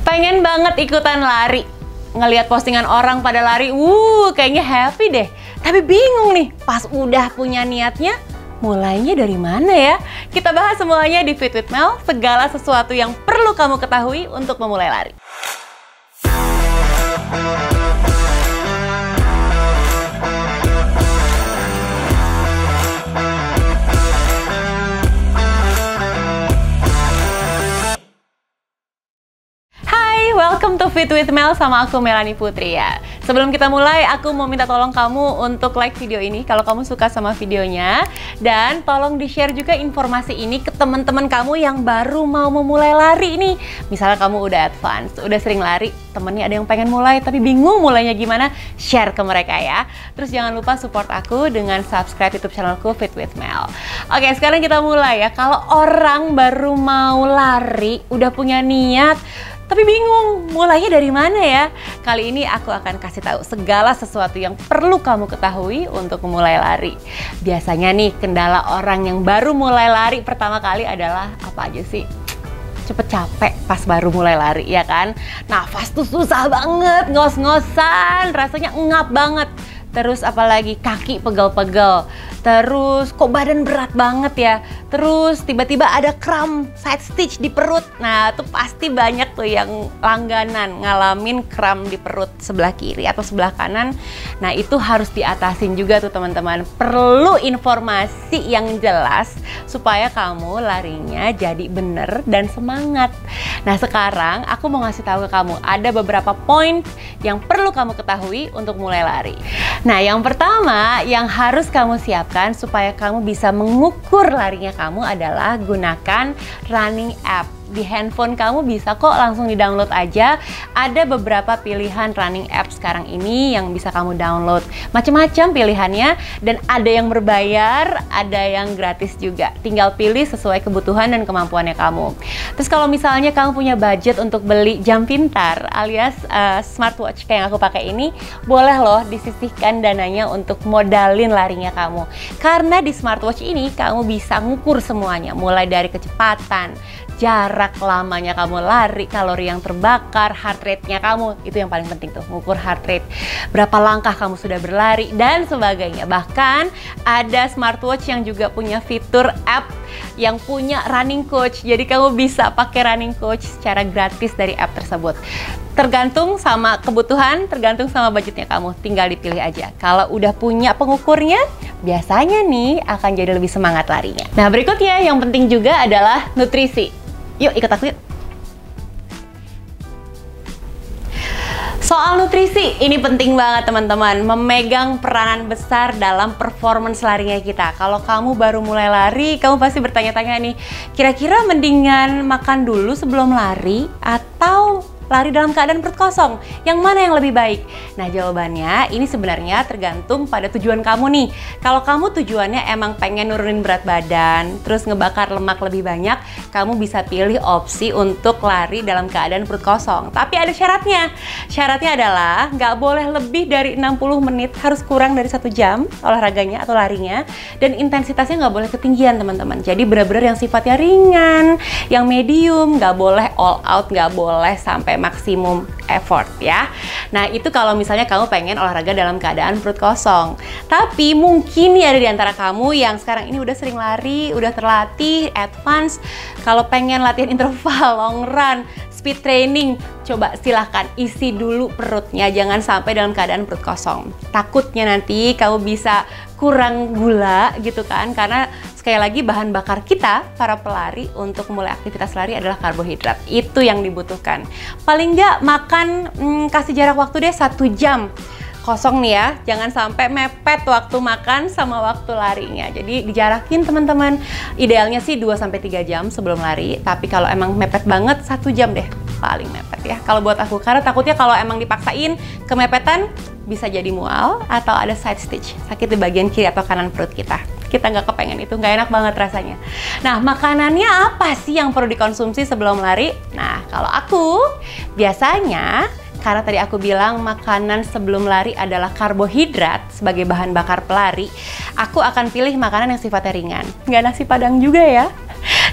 Pengen banget ikutan lari. Ngelihat postingan orang pada lari, kayaknya happy deh. Tapi bingung nih, pas udah punya niatnya, mulainya dari mana ya? Kita bahas semuanya di Fit with Mel, segala sesuatu yang perlu kamu ketahui untuk memulai lari. Welcome to Fit with Mel sama aku Melanie Putri ya. Sebelum kita mulai, aku mau minta tolong kamu untuk like video ini kalau kamu suka sama videonya. Dan tolong di-share juga informasi ini ke teman-teman kamu yang baru mau memulai lari nih. Misalnya kamu udah advance, udah sering lari, temennya ada yang pengen mulai tapi bingung mulainya gimana, share ke mereka ya. Terus jangan lupa support aku dengan subscribe YouTube channelku Fit with Mel. Oke, sekarang kita mulai ya. Kalau orang baru mau lari, udah punya niat, tapi bingung mulainya dari mana ya? Kali ini aku akan kasih tahu segala sesuatu yang perlu kamu ketahui untuk memulai lari. Biasanya nih kendala orang yang baru mulai lari pertama kali adalah apa aja sih? Cepet capek pas baru mulai lari ya kan? Nafas tuh susah banget, ngos-ngosan, rasanya ngap banget. Terus apalagi kaki pegel-pegel, terus kok badan berat banget ya, terus tiba-tiba ada kram side stitch di perut. Nah itu pasti banyak tuh yang langganan ngalamin kram di perut sebelah kiri atau sebelah kanan. Nah itu harus diatasin juga tuh teman-teman. Perlu informasi yang jelas supaya kamu larinya jadi bener dan semangat. Nah sekarang aku mau ngasih tahu ke kamu ada beberapa poin yang perlu kamu ketahui untuk mulai lari. Nah yang pertama yang harus kamu siapkan supaya kamu bisa mengukur larinya kamu adalah gunakan running app. Di handphone kamu bisa kok langsung di-download aja. Ada beberapa pilihan running app sekarang ini yang bisa kamu download. Macam-macam pilihannya dan ada yang berbayar, ada yang gratis juga. Tinggal pilih sesuai kebutuhan dan kemampuannya kamu. Terus kalau misalnya kamu punya budget untuk beli jam pintar alias smartwatch kayak yang aku pakai ini, boleh loh disisihkan dananya untuk modalin larinya kamu. Karena di smartwatch ini kamu bisa ngukur semuanya, mulai dari kecepatan, jarak lamanya kamu lari, kalori yang terbakar, heart rate-nya kamu. Itu yang paling penting tuh, ngukur heart rate. Berapa langkah kamu sudah berlari, dan sebagainya. Bahkan ada smartwatch yang juga punya fitur app yang punya running coach. Jadi kamu bisa pakai running coach secara gratis dari app tersebut. Tergantung sama kebutuhan, tergantung sama budgetnya kamu. Tinggal dipilih aja. Kalau udah punya pengukurnya, biasanya nih akan jadi lebih semangat larinya. Nah berikutnya yang penting juga adalah nutrisi. Yuk ikut aku yuk. Soal nutrisi, ini penting banget teman-teman. Memegang peranan besar dalam performance larinya kita. Kalau kamu baru mulai lari, kamu pasti bertanya-tanya nih, kira-kira mendingan makan dulu sebelum lari atau lari dalam keadaan perut kosong? Yang mana yang lebih baik? Nah jawabannya ini sebenarnya tergantung pada tujuan kamu nih. Kalau kamu tujuannya emang pengen nurunin berat badan, terus ngebakar lemak lebih banyak, kamu bisa pilih opsi untuk lari dalam keadaan perut kosong. Tapi ada syaratnya. Syaratnya adalah nggak boleh lebih dari 60 menit, harus kurang dari 1 jam olahraganya atau larinya. Dan intensitasnya nggak boleh ketinggian teman-teman. Jadi benar-benar yang sifatnya ringan, yang medium, nggak boleh all out, nggak boleh sampai maksimum effort ya. Nah itu kalau misalnya kamu pengen olahraga dalam keadaan perut kosong. Tapi mungkin nih ada di antara kamu yang sekarang ini udah sering lari, udah terlatih, advance. Kalau pengen latihan interval, long run, speed training, coba silahkan isi dulu perutnya, jangan sampai dalam keadaan perut kosong. Takutnya nanti kamu bisa kurang gula gitu kan, karena sekali lagi bahan bakar kita para pelari untuk mulai aktivitas lari adalah karbohidrat. Itu yang dibutuhkan. Paling nggak makan kasih jarak waktu deh 1 jam kosong nih ya, jangan sampai mepet waktu makan sama waktu larinya. Jadi dijarakin teman-teman, idealnya sih 2-3 jam sebelum lari, tapi kalau emang mepet banget 1 jam deh paling mepet ya kalau buat aku, karena takutnya kalau emang dipaksain kemepetan bisa jadi mual atau ada side stitch, sakit di bagian kiri atau kanan perut kita nggak kepengen, itu nggak enak banget rasanya. Nah makanannya apa sih yang perlu dikonsumsi sebelum lari? Nah kalau aku biasanya, karena tadi aku bilang makanan sebelum lari adalah karbohidrat sebagai bahan bakar pelari, aku akan pilih makanan yang sifatnya ringan. Nggak nasi padang juga ya.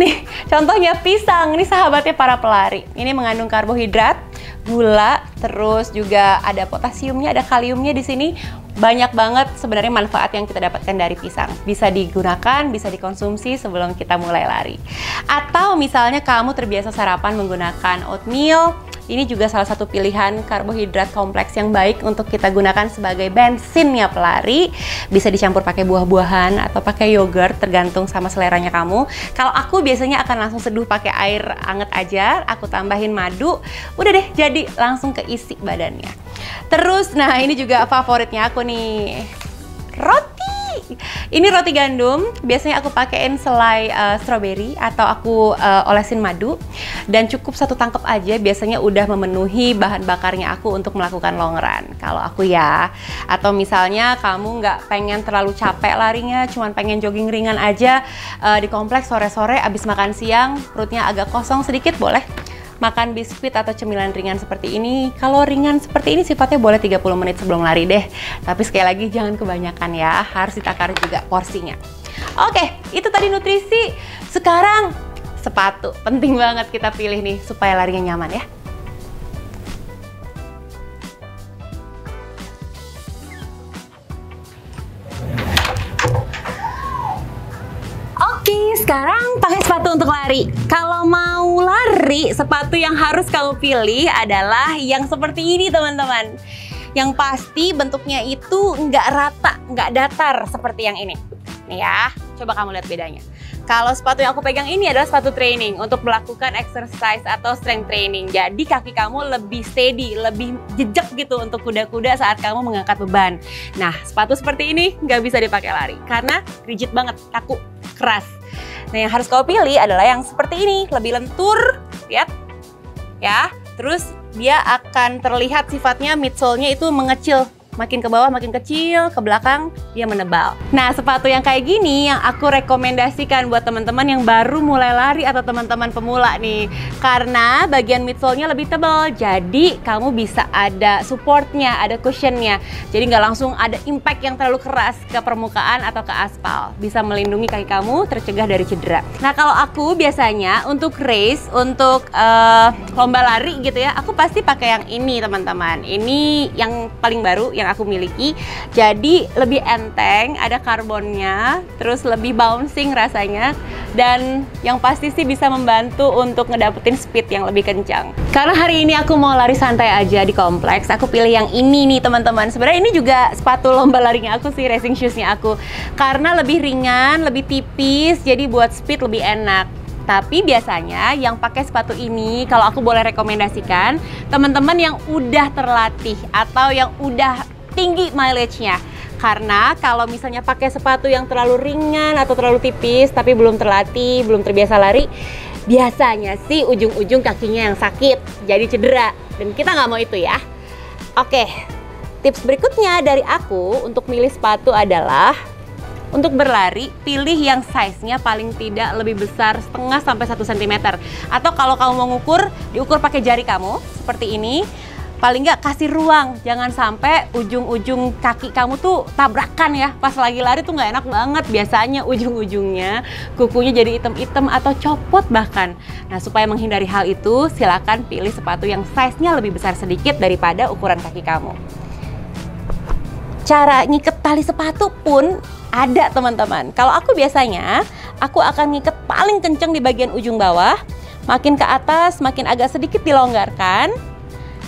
Nih, contohnya pisang, ini sahabatnya para pelari. Ini mengandung karbohidrat, gula, terus juga ada potasiumnya, ada kaliumnya di sini. Banyak banget sebenarnya manfaat yang kita dapatkan dari pisang. Bisa digunakan, bisa dikonsumsi sebelum kita mulai lari. Atau misalnya kamu terbiasa sarapan menggunakan oatmeal, ini juga salah satu pilihan karbohidrat kompleks yang baik untuk kita gunakan sebagai bensinnya pelari. Bisa dicampur pakai buah-buahan atau pakai yogurt, tergantung sama seleranya kamu. Kalau aku biasanya akan langsung seduh pakai air anget aja, aku tambahin madu, udah deh jadi langsung keisi badannya. Terus, nah ini juga favoritnya aku nih, roti. Ini roti gandum, biasanya aku pakein selai strawberry atau aku olesin madu, dan cukup 1 tangkep aja biasanya udah memenuhi bahan bakarnya aku untuk melakukan long run. Kalau aku ya, atau misalnya kamu nggak pengen terlalu capek larinya, cuman pengen jogging ringan aja di kompleks sore-sore abis makan siang, perutnya agak kosong sedikit, boleh makan biskuit atau cemilan ringan seperti ini. Kalau ringan seperti ini sifatnya boleh 30 menit sebelum lari deh. Tapi sekali lagi jangan kebanyakan ya, harus ditakar juga porsinya. Oke, itu tadi nutrisi. Sekarang sepatu, penting banget kita pilih nih supaya larinya nyaman ya. Sekarang pakai sepatu untuk lari. Kalau mau lari, sepatu yang harus kamu pilih adalah yang seperti ini teman-teman. Yang pasti bentuknya itu nggak rata, nggak datar seperti yang ini. Nih ya, coba kamu lihat bedanya. Kalau sepatu yang aku pegang ini adalah sepatu training untuk melakukan exercise atau strength training. Jadi kaki kamu lebih steady, lebih jejak gitu untuk kuda-kuda saat kamu mengangkat beban. Nah, sepatu seperti ini nggak bisa dipakai lari karena rigid banget, kaku, keras. Nah, yang harus kau pilih adalah yang seperti ini, lebih lentur, lihat ya. Terus dia akan terlihat sifatnya midsole-nya itu mengecil. Makin ke bawah makin kecil, ke belakang dia menebal. Nah, sepatu yang kayak gini yang aku rekomendasikan buat teman-teman yang baru mulai lari atau teman-teman pemula nih. Karena bagian midsole-nya lebih tebal, jadi kamu bisa ada supportnya, ada cushionnya. Jadi nggak langsung ada impact yang terlalu keras ke permukaan atau ke aspal. Bisa melindungi kaki kamu tercegah dari cedera. Nah, kalau aku biasanya untuk race, untuk lomba lari gitu ya, aku pasti pakai yang ini teman-teman. Ini yang paling baru yang aku miliki, jadi lebih enteng, ada karbonnya, terus lebih bouncing rasanya, dan yang pasti sih bisa membantu untuk ngedapetin speed yang lebih kencang. Karena hari ini aku mau lari santai aja di kompleks, aku pilih yang ini nih teman-teman. Sebenarnya ini juga sepatu lomba larinya aku sih, racing shoesnya aku, karena lebih ringan, lebih tipis, jadi buat speed lebih enak. Tapi biasanya yang pakai sepatu ini, kalau aku boleh rekomendasikan, teman-teman yang udah terlatih atau yang udah tinggi mileage-nya. Karena kalau misalnya pakai sepatu yang terlalu ringan atau terlalu tipis, tapi belum terlatih, belum terbiasa lari, biasanya sih ujung-ujung kakinya yang sakit, jadi cedera. Dan kita nggak mau itu ya. Oke, tips berikutnya dari aku untuk milih sepatu adalah untuk berlari, pilih yang size-nya paling tidak lebih besar setengah sampai 1 cm. Atau kalau kamu mau ngukur, diukur pakai jari kamu, seperti ini. Paling nggak kasih ruang, jangan sampai ujung-ujung kaki kamu tuh tabrakan ya. Pas lagi lari tuh nggak enak banget, biasanya ujung-ujungnya kukunya jadi item-item atau copot bahkan. Nah, supaya menghindari hal itu, silakan pilih sepatu yang size-nya lebih besar sedikit daripada ukuran kaki kamu. Cara ngiket tali sepatu pun ada teman-teman. Kalau aku biasanya, aku akan ngiket paling kenceng di bagian ujung bawah, makin ke atas, makin agak sedikit dilonggarkan.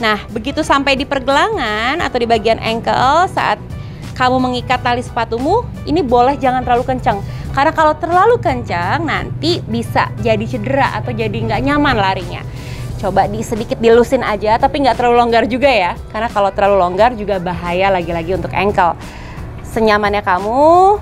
Nah, begitu sampai di pergelangan atau di bagian ankle, saat kamu mengikat tali sepatumu, ini boleh jangan terlalu kencang. Karena kalau terlalu kencang, nanti bisa jadi cedera atau jadi nggak nyaman larinya. Coba sedikit dilusin aja, tapi nggak terlalu longgar juga ya. Karena kalau terlalu longgar juga bahaya lagi-lagi untuk ankle. Senyamannya kamu,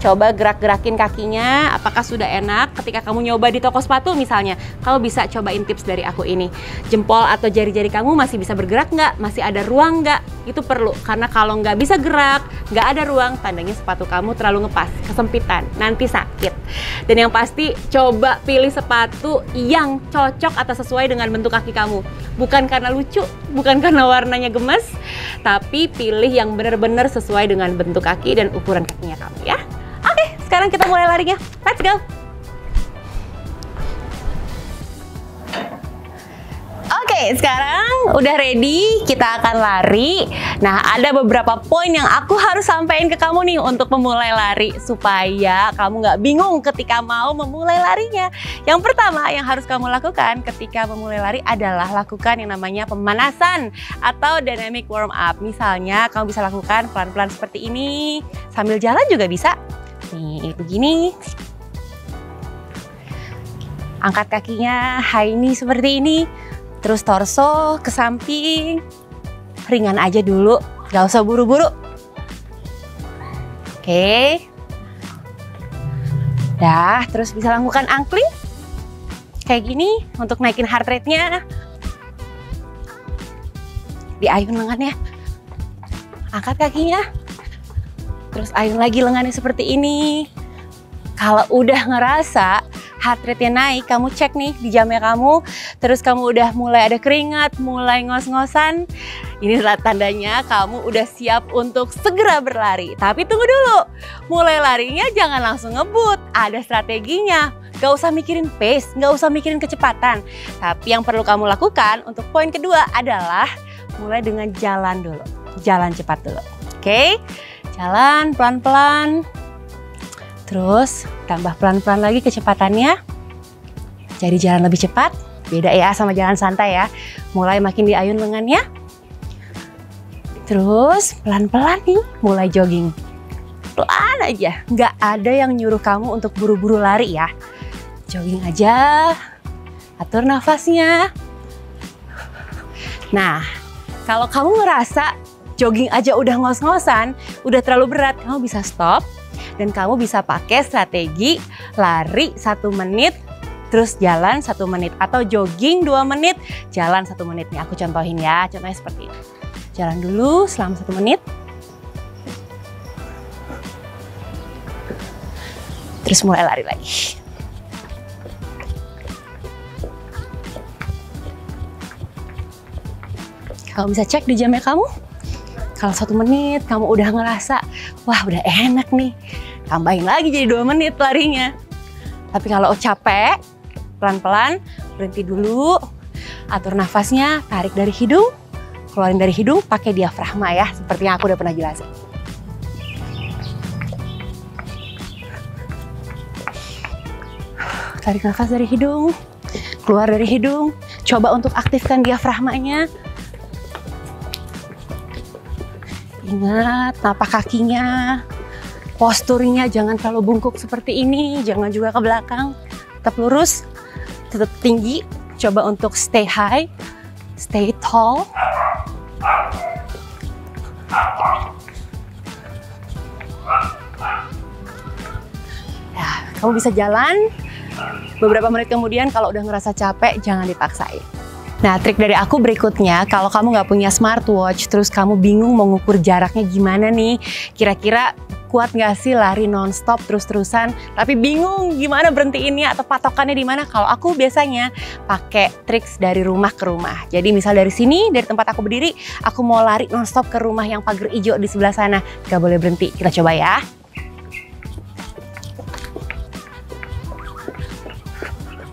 coba gerak-gerakin kakinya, apakah sudah enak. Ketika kamu nyoba di toko sepatu misalnya, kamu bisa cobain tips dari aku ini. Jempol atau jari-jari kamu masih bisa bergerak nggak? Masih ada ruang nggak? Itu perlu, karena kalau nggak bisa gerak, nggak ada ruang, tandanya sepatu kamu terlalu ngepas, kesempitan, nanti sakit. Dan yang pasti, coba pilih sepatu yang cocok atau sesuai dengan bentuk kaki kamu. Bukan karena lucu, bukan karena warnanya gemes, tapi pilih yang benar-benar sesuai dengan bentuk kaki dan ukuran kakinya kamu ya. Oke, sekarang kita mulai larinya. Let's go! Oke, sekarang udah ready, kita akan lari. Nah, ada beberapa poin yang aku harus sampaikan ke kamu nih untuk memulai lari supaya kamu nggak bingung ketika mau memulai larinya. Yang pertama yang harus kamu lakukan ketika memulai lari adalah lakukan yang namanya pemanasan atau dynamic warm up. Misalnya, kamu bisa lakukan pelan-pelan seperti ini, sambil jalan juga bisa. Nih, begini. Angkat kakinya high knee seperti ini, terus torso ke samping, ringan aja dulu, gak usah buru-buru. Oke, dah, terus bisa lakukan angkling kayak gini untuk naikin heart rate-nya. Diayun lengannya, angkat kakinya, terus ayun lagi lengannya seperti ini. Kalau udah ngerasa heart rate-nya naik, kamu cek nih di jamnya kamu, terus kamu udah mulai ada keringat, mulai ngos-ngosan, ini adalah tandanya kamu udah siap untuk segera berlari. Tapi tunggu dulu, mulai larinya jangan langsung ngebut, ada strateginya. Gak usah mikirin pace, gak usah mikirin kecepatan. Tapi yang perlu kamu lakukan untuk poin kedua adalah mulai dengan jalan dulu, jalan cepat dulu. Oke, jalan pelan-pelan. Terus tambah pelan-pelan lagi kecepatannya. Jadi jalan lebih cepat. Beda ya sama jalan santai ya. Mulai makin diayun lengannya. Terus pelan-pelan nih mulai jogging. Pelan aja. Nggak ada yang nyuruh kamu untuk buru-buru lari ya. Jogging aja. Atur nafasnya. Nah, kalau kamu ngerasa jogging aja udah ngos-ngosan, udah terlalu berat, kamu bisa stop. Dan kamu bisa pakai strategi lari 1 menit, terus jalan 1 menit. Atau jogging 2 menit, jalan 1 menit. Nih aku contohin ya, contohnya seperti ini. Jalan dulu selama 1 menit. Terus mulai lari lagi. Kamu bisa cek di jamnya kamu. Kalau 1 menit kamu udah ngerasa, wah udah enak nih, tambahin lagi jadi 2 menit larinya. Tapi kalau capek, pelan-pelan berhenti dulu, atur nafasnya, tarik dari hidung, keluarin dari hidung, pakai diafragma ya, seperti yang aku udah pernah jelasin. Tarik nafas dari hidung, keluar dari hidung, coba untuk aktifkan diafragmanya. Ingat, napak kakinya, posturnya jangan terlalu bungkuk seperti ini, jangan juga ke belakang. Tetap lurus, tetap tinggi, coba untuk stay high, stay tall. Ya, kamu bisa jalan, beberapa menit kemudian kalau udah ngerasa capek, jangan dipaksain. Nah, trik dari aku berikutnya, kalau kamu nggak punya smartwatch, terus kamu bingung mau ngukur jaraknya gimana nih, kira-kira kuat nggak sih lari nonstop terus-terusan, tapi bingung gimana berhentiinnya atau patokannya di mana? Kalau aku biasanya pakai triks dari rumah ke rumah. Jadi misal dari sini, dari tempat aku berdiri, aku mau lari nonstop ke rumah yang pagar hijau di sebelah sana, nggak boleh berhenti. Kita coba ya.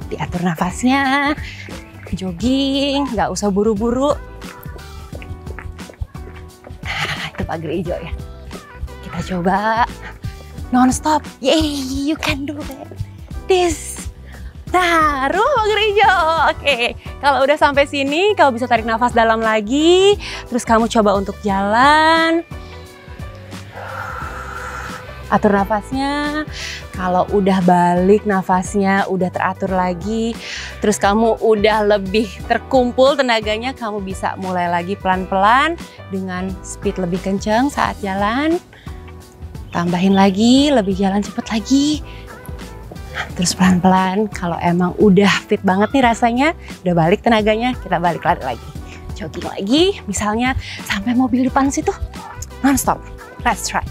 Diatur nafasnya. Jogging, nggak usah buru-buru. Nah, itu pagar hijau ya. Kita coba non-stop. Yay, you can do it. This. Nah, rumah pagar hijau. Oke, kalau udah sampai sini, kamu bisa tarik nafas dalam lagi. Terus kamu coba untuk jalan. Atur nafasnya. Kalau udah balik nafasnya, udah teratur lagi, terus kamu udah lebih terkumpul tenaganya, kamu bisa mulai lagi pelan-pelan dengan speed lebih kencang saat jalan. Tambahin lagi, lebih jalan cepet lagi. Terus pelan-pelan, kalau emang udah fit banget nih rasanya, udah balik tenaganya, kita balik lari lagi. Jogging lagi, misalnya sampai mobil depan situ, non-stop. Let's try.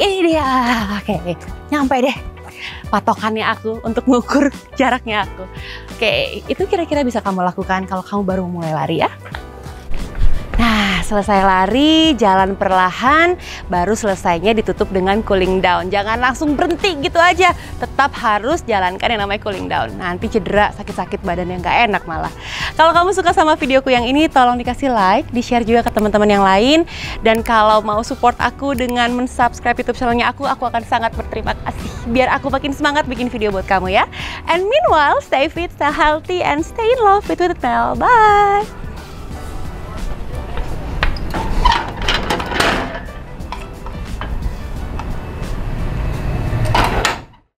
Ini dia, oke, nyampe deh patokannya aku untuk mengukur jaraknya aku. Oke, itu kira-kira bisa kamu lakukan kalau kamu baru mulai lari ya. Nah, selesai lari, jalan perlahan, baru selesainya ditutup dengan cooling down. Jangan langsung berhenti gitu aja, tetap harus jalankan yang namanya cooling down. Nanti cedera, sakit-sakit badan yang nggak enak malah. Kalau kamu suka sama videoku yang ini, tolong dikasih like, di-share juga ke teman-teman yang lain. Dan kalau mau support aku dengan men-subscribe YouTube channelnya aku akan sangat berterima kasih. Biar aku makin semangat bikin video buat kamu ya. And meanwhile, stay fit, stay healthy, and stay in love with Mel. Bye!